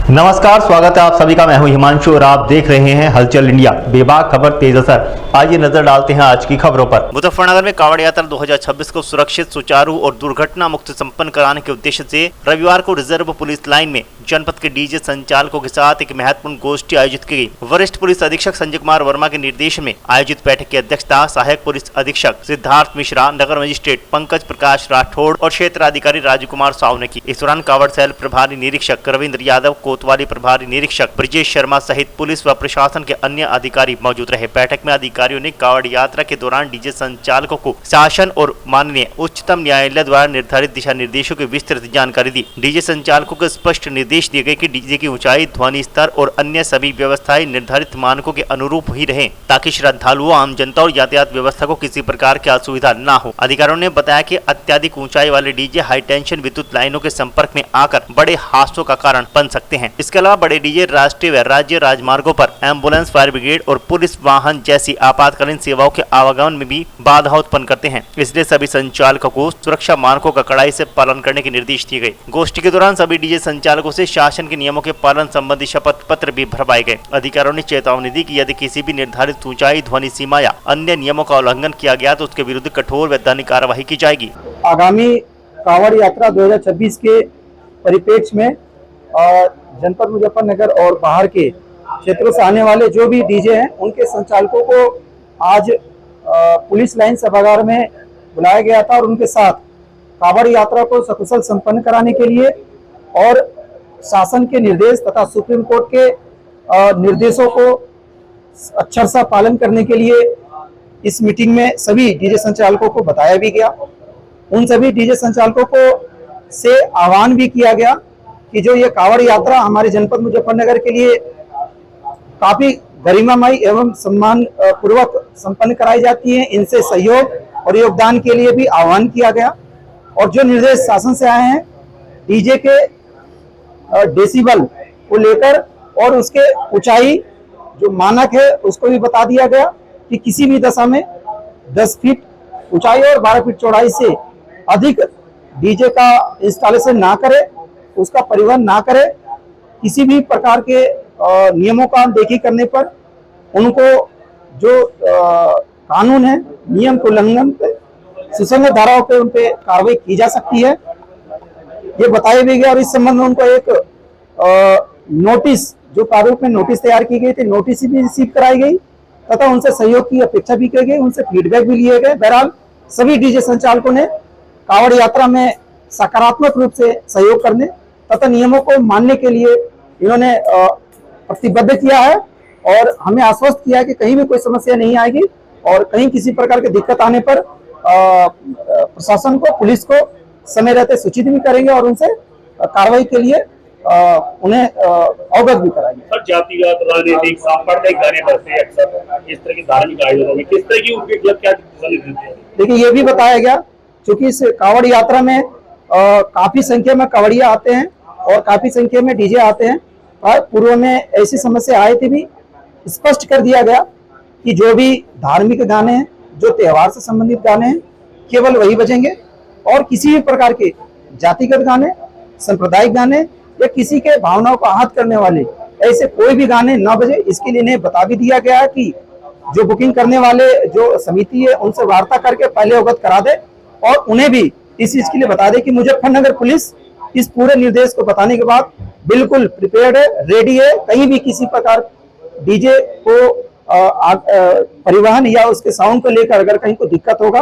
नमस्कार, स्वागत है आप सभी का। मैं हूं हिमांशु और आप देख रहे हैं हलचल इंडिया। बेबाक खबर तेज असर। आइए नजर डालते हैं आज की खबरों पर। मुजफ्फरनगर में कांवड़ यात्रा 2026 को सुरक्षित, सुचारू और दुर्घटना मुक्त संपन्न कराने के उद्देश्य से रविवार को रिजर्व पुलिस लाइन में जनपद के डीजे संचालकों के साथ एक महत्वपूर्ण गोष्ठी आयोजित की गई। वरिष्ठ पुलिस अधीक्षक संजय कुमार वर्मा के निर्देशन में आयोजित बैठक की अध्यक्षता सहायक पुलिस अधीक्षक सिद्धार्थ मिश्रा, नगर मजिस्ट्रेट पंकज प्रकाश राठौड़ और क्षेत्राधिकारी राजकुमार साहू ने की। इस दौरान कांवड़ सेल प्रभारी निरीक्षक रविंद्र यादव, कोतवाली प्रभारी निरीक्षक ब्रजेश शर्मा सहित पुलिस व प्रशासन के अन्य अधिकारी मौजूद रहे। बैठक में अधिकारियों ने कांवड़ यात्रा के दौरान डीजे संचालकों को शासन और माननीय उच्चतम न्यायालय द्वारा निर्धारित दिशा निर्देशों की विस्तृत जानकारी दी। डीजे संचालकों को स्पष्ट निर्देश दिए गए कि डीजे की ऊंचाई, ध्वनि स्तर और अन्य सभी व्यवस्थाएं निर्धारित मानकों के अनुरूप ही रहें, ताकि श्रद्धालुओं, आम जनता और यातायात व्यवस्था को किसी प्रकार की असुविधा न हो। अधिकारियों ने बताया कि अत्यधिक ऊंचाई वाले डीजे हाई टेंशन विद्युत लाइनों के संपर्क में आकर बड़े हादसों का कारण बन सकते हैं। इसके अलावा बड़े डीजे राष्ट्रीय व राज्य राजमार्गों पर एम्बुलेंस, फायर ब्रिगेड और पुलिस वाहन जैसी आपातकालीन सेवाओं के आवागमन में भी बाधा उत्पन्न करते हैं। इसलिए सभी संचालकों को सुरक्षा मानकों का कड़ाई से पालन करने के निर्देश दिए गए। गोष्ठी के दौरान सभी डीजे संचालकों से शासन के नियमों के पालन संबंधी शपथ पत्र भी भरवाए गए। अधिकारियों ने चेतावनी दी कि यदि किसी भी निर्धारित ऊंचाई, ध्वनि सीमा या अन्य नियमों का उल्लंघन किया गया तो उसके विरुद्ध कठोर व दंडनीय कार्यवाही की जाएगी। आगामी कांवड़ यात्रा 2026 के परिप्रेक्ष्य में जनपद मुजफ्फरनगर और बाहर के क्षेत्रों से आने वाले जो भी डीजे हैं उनके संचालकों को आज पुलिस लाइन सभागार में बुलाया गया था और उनके साथ कांवड़ यात्रा को सकुशल संपन्न कराने के लिए और शासन के निर्देश तथा सुप्रीम कोर्ट के निर्देशों को अक्षरशः पालन करने के लिए इस मीटिंग में सभी डीजे संचालकों को बताया भी गया। उन सभी डीजे संचालकों को से आह्वान भी किया गया कि जो ये कांवड़ यात्रा हमारे जनपद मुजफ्फरनगर के लिए काफी गरिमामय एवं सम्मान पूर्वक संपन्न कराई जाती है, इनसे सहयोग और योगदान के लिए भी आह्वान किया गया। और जो निर्देश शासन से आए हैं डीजे के डेसिबल को लेकर और उसके ऊंचाई जो मानक है उसको भी बता दिया गया कि किसी भी दशा में 10 फीट ऊंचाई और 12 फीट चौड़ाई से अधिक डीजे का इंस्टॉलेशन ना करे, उसका परिवहन ना करे। किसी भी प्रकार के नियमों का अनदेखी करने पर उनको जो कानून है, नियम के उल्लंघन पे सुसंगत धाराओं पे उन पे कार्रवाई की जा सकती है, ये बताया भी गया। और इस संबंध में उनको एक नोटिस, जो प्रारूप में नोटिस तैयार की गई थी, नोटिस भी रिसीव कराई गई तथा उनसे सहयोग की अपेक्षा भी की गई, उनसे फीडबैक भी लिए गए। बहरहाल सभी डीजे संचालकों ने कांवड़ यात्रा में सकारात्मक रूप से सहयोग करने तथा नियमों को मानने के लिए इन्होंने प्रतिबद्ध किया है और हमें आश्वस्त किया है कि कहीं भी कोई समस्या नहीं आएगी और कहीं किसी प्रकार की दिक्कत आने पर प्रशासन को, पुलिस को समय रहते सूचित भी करेंगे और उनसे कार्रवाई के लिए उन्हें अवगत भी कराएंगे। सर, जातिगत, राजनीतिक, सांप्रदायिक गाने बजते हैं अक्सर इस तरह की धार्मिक आयोजनों में, किस तरह की उनके खिलाफ क्या दिशा निर्देश हैं? देखिए, ये भी बताया गया क्योंकि इस कांवड़ यात्रा में काफी संख्या में कांवड़िया आते हैं और काफी संख्या में डीजे आते हैं और पूर्व में ऐसी समस्या आई थी, भी स्पष्ट कर दिया गया कि जो भी धार्मिक गाने हैं, जो त्योहार से संबंधित गाने हैं, केवल वही बजेंगे और किसी भी प्रकार के जातिगत गाने, सांप्रदायिक गाने या किसी के भावनाओं को आहत करने वाले ऐसे कोई भी गाने न बजे। इसके लिए इन्हें बता भी दिया गया है कि जो बुकिंग करने वाले जो समिति है उनसे वार्ता करके पहले अवगत करा दे और उन्हें भी इस चीज के लिए बता दे कि मुजफ्फरनगर पुलिस इस पूरे निर्देश को बताने के बाद बिल्कुल प्रिपेयर्ड है, रेडी है। कहीं भी किसी प्रकार डीजे को परिवहन या उसके साउंड को लेकर अगर कहीं को दिक्कत होगा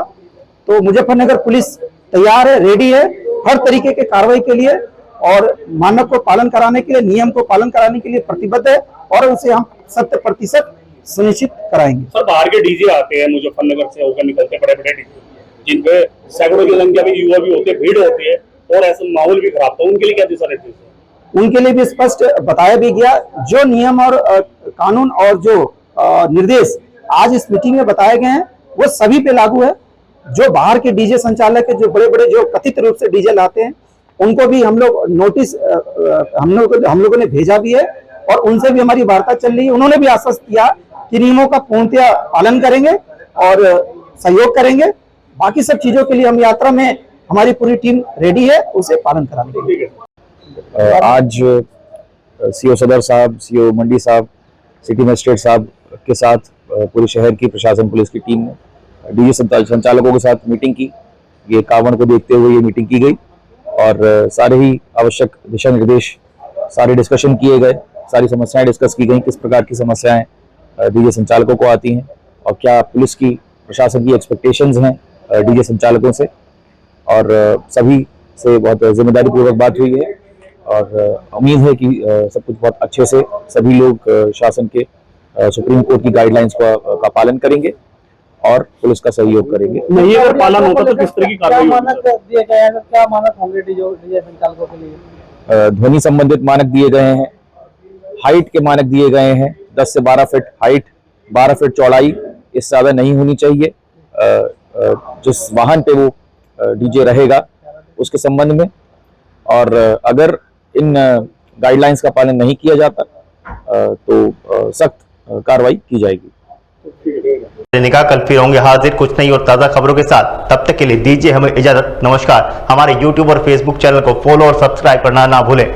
तो मुजफ्फरनगर पुलिस तैयार है, रेडी है हर तरीके के कार्रवाई के लिए और मानक को पालन कराने के लिए, नियम को पालन कराने के लिए प्रतिबद्ध है और उसे हम 100% सुनिश्चित कराएंगे। सर, बाहर के डीजे आते हैं मुजफ्फरनगर से होकर निकलते, बड़े बड़े डीजे जिनपे सैकड़ों की संख्या में युवा भी होते हैं, भीड़ होती है और ऐसा माहौल भी खराब था, उनके लिए क्या दिशा निर्देश है? उनके लिए भी स्पष्ट बताया भी गया। जो नियम और कानून और जो निर्देश आज इस मीटिंग में बताए गए हैं वो सभी पे लागू है। जो बाहर के डीजे संचालक है, जो बड़े बड़े जो कथित रूप से डीजे लाते हैं, उनको भी हम लोग नोटिस हम लोगों ने भेजा भी है और उनसे भी हमारी वार्ता चल रही है। उन्होंने भी आश्वस्त किया कि नियमों का पूर्णतः पालन करेंगे और सहयोग करेंगे। बाकी सब चीजों के लिए हम यात्रा में हमारी पूरी टीम रेडी है उसे पालन कराने के लिए। आज सीओ सदर साहब, सीओ मंडी साहब, सिटी मजिस्ट्रेट साहब के साथ पूरे शहर की प्रशासन पुलिस की टीम ने डीजे संचालकों के साथ मीटिंग की। ये कावड़ को देखते हुए ये मीटिंग की गई और सारे ही आवश्यक दिशा निर्देश, सारे डिस्कशन किए गए, सारी समस्याएं डिस्कस की गई, किस प्रकार की समस्याएं डीजे संचालकों को आती हैं और क्या पुलिस की प्रशासन की एक्सपेक्टेशंस हैं डीजे संचालकों से। और सभी से बहुत जिम्मेदारी पूर्वक बात हुई है और उम्मीद है कि सब कुछ बहुत अच्छे से सभी लोग शासन के सुप्रीम कोर्ट की गाइडलाइंस का पालन करेंगे और पुलिस का सहयोग करेंगे। नहीं अगर पालन होता तो किस तरह की कार्रवाई होगी? क्या मानक होंगे डीजे संचालकों के लिए? ध्वनि संबंधित मानक दिए गए हैं, हाइट के मानक दिए गए हैं, 10 से 12 फीट हाइट, 12 फीट चौड़ाई, इससे ज़्यादा नहीं होनी चाहिए। जिस वाहन पे वो डीजे रहेगा उसके संबंध में, और अगर इन गाइडलाइंस का पालन नहीं किया जाता तो सख्त कार्रवाई की जाएगी। कल फिर होंगे हाजिर कुछ नई और ताज़ा खबरों के साथ। तब तक के लिए दीजिए हमें इजाजत। नमस्कार। हमारे YouTube और Facebook चैनल को फॉलो और सब्सक्राइब करना ना भूलें।